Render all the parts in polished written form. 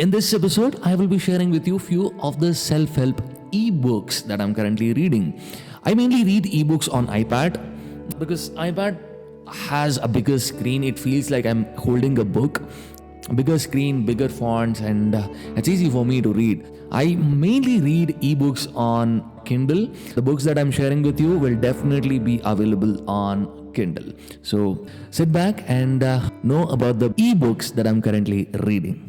In this episode, I will be sharing with you few of the self-help ebooks that I'm currently reading. I mainly read ebooks on iPad because iPad has a bigger screen. It feels like I'm holding a book. Bigger screen, bigger fonts, and it's easy for me to read. I mainly read ebooks on Kindle. The books that I'm sharing with you will definitely be available on Kindle. So sit back and know about the ebooks that I'm currently reading.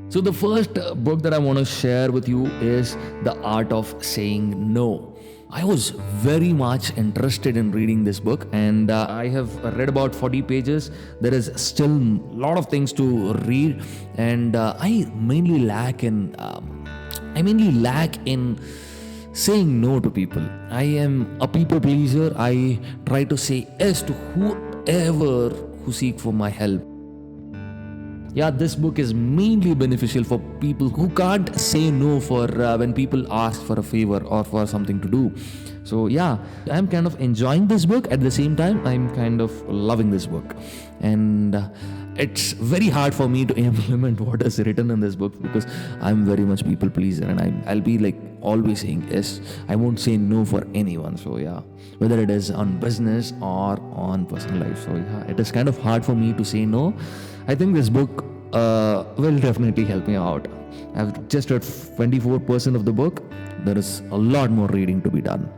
So the first book that I want to share with you is The Art of Saying No. I was very much interested in reading this book, and I have read about 40 pages. There is still a lot of things to read, and I mainly lack in saying no to people. I am a people pleaser. I try to say yes to whoever who seek for my help. Yeah, this book is mainly beneficial for people who can't say no for when people ask for a favor or for something to do. So yeah, I'm kind of enjoying this book. At the same time, I'm kind of loving this book. And it's very hard for me to implement what is written in this book because I'm very much people pleaser, and I'll be like always saying yes. I won't say no for anyone. So yeah, whether it is on business or on personal life. So yeah, it is kind of hard for me to say no. I think this book will definitely help me out. I've just read 24% of the book. There is a lot more reading to be done.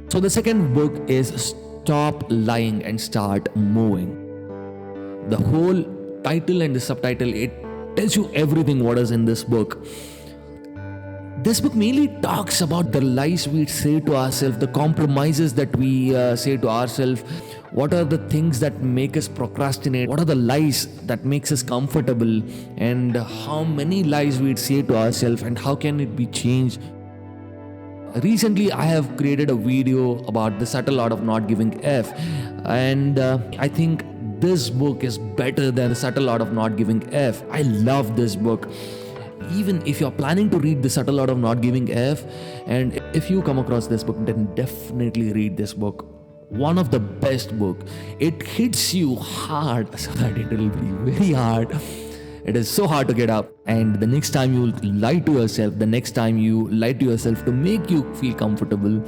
So the second book is Stop Lying and Start Moving. The whole title and the subtitle, it tells you everything what is in this book. This book mainly talks about the lies we say to ourselves, the compromises that we say to ourselves. What are the things that make us procrastinate? What are the lies that makes us comfortable? And how many lies we say to ourselves, and how can it be changed? Recently, I have created a video about the subtle art of not giving F, and I think this book is better than the subtle art of not giving F. I love this book. Even if you're planning to read The Subtle Art of Not Giving F, and if you come across this book, then definitely read this book. One of the best book. It hits you hard so that it will be very hard. It is so hard to get up, and the next time you lie to yourself, to make you feel comfortable,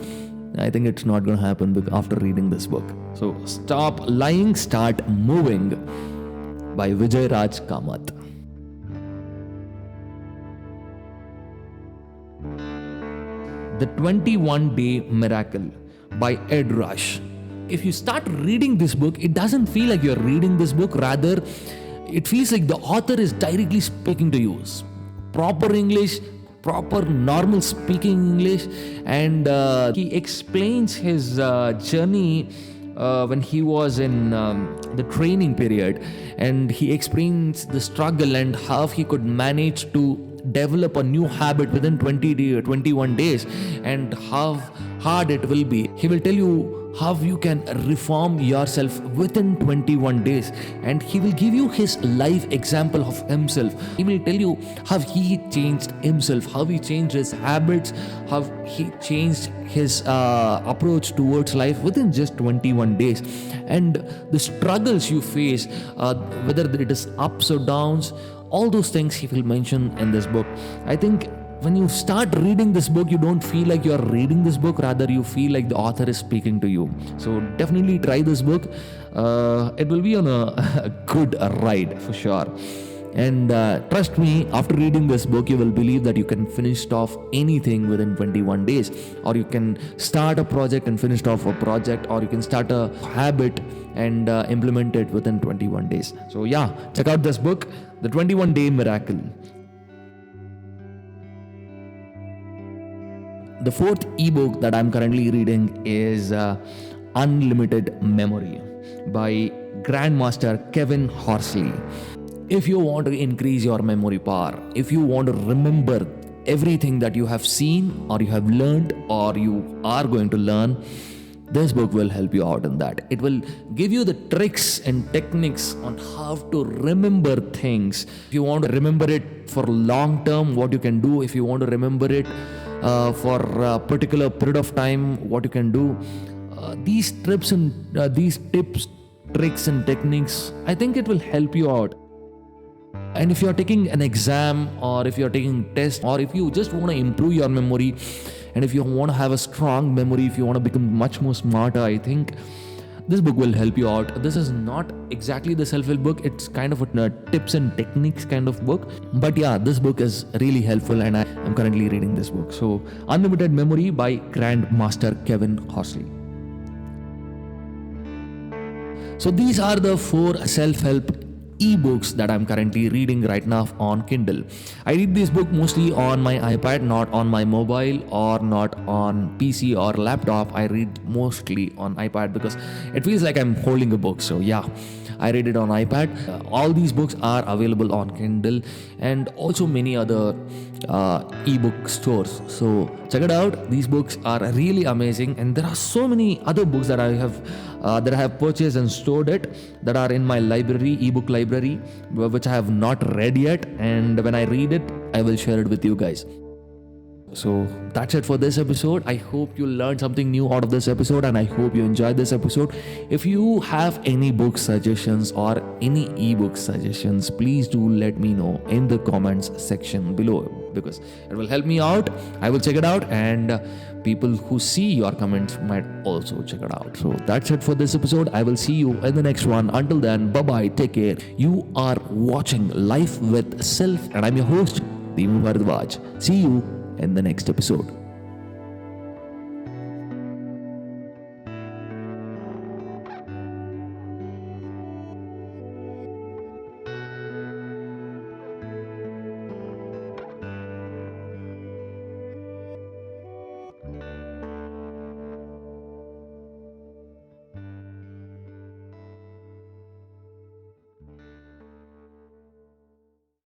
I think it's not going to happen after reading this book. So Stop Lying, Start Moving by Vijay Raj Kamath. The 21-Day Miracle by Ed Rush. If you start reading this book, it doesn't feel like you're reading this book. Rather, it feels like the author is directly speaking to you. Proper English, proper normal speaking English, and he explains his journey when he was in the training period, and he explains the struggle and how he could manage to develop a new habit within 21 days, and how hard it will be. He will tell you how you can reform yourself within 21 days, and he will give you his life example of himself. He will tell you how he changed himself, how he changed his habits, how he changed his approach towards life within just 21 days, and the struggles you face, whether it is ups or downs, all those things he will mention in this book. I think when you start reading this book, you don't feel like you're reading this book, rather you feel like the author is speaking to you. So definitely try this book. It will be on a good ride for sure. And trust me, after reading this book, you will believe that you can finish off anything within 21 days. Or you can start a project and finish off a project, or you can start a habit and implement it within 21 days. So yeah, check out this book, The 21-Day Miracle. The fourth ebook that I'm currently reading is Unlimited Memory by Grandmaster Kevin Horsley. If you want to increase your memory power, if you want to remember everything that you have seen or you have learned or you are going to learn, this book will help you out in that. It will give you the tricks and techniques on how to remember things. If you want to remember it for long term, what you can do. If you want to remember it for a particular period of time, what you can do. These tips and these tips, tricks and techniques, I think it will help you out. And if you're taking an exam or if you're taking test or if you just want to improve your memory and if you want to have a strong memory, if you want to become much more smarter, I think this book will help you out. This is not exactly the self-help book. It's kind of a tips and techniques kind of book. But yeah, this book is really helpful and I am currently reading this book. So Unlimited Memory by Grandmaster Kevin Horsley. So these are the 4 self-help ebooks that I'm currently reading right now on Kindle. I read this book mostly on my iPad, not on my mobile or not on PC or laptop. I read mostly on iPad because it feels like I'm holding a book. So yeah, I read it on iPad. All these books are available on Kindle and also many other ebook stores. So check it out. These books are really amazing, and there are so many other books that I have purchased and stored it that are in my library, ebook library, which I have not read yet. And when I read it, I will share it with you guys. So that's it for this episode. I hope you learned something new out of this episode and I hope you enjoyed this episode. If you have any book suggestions or any ebook suggestions, please do let me know in the comments section below because it will help me out. I will check it out and people who see your comments might also check it out. So that's it for this episode. I will see you in the next one. Until then, bye-bye. Take care. You are watching Life with Self and I'm your host, Dhimu Bharadwaj. See you in the next episode.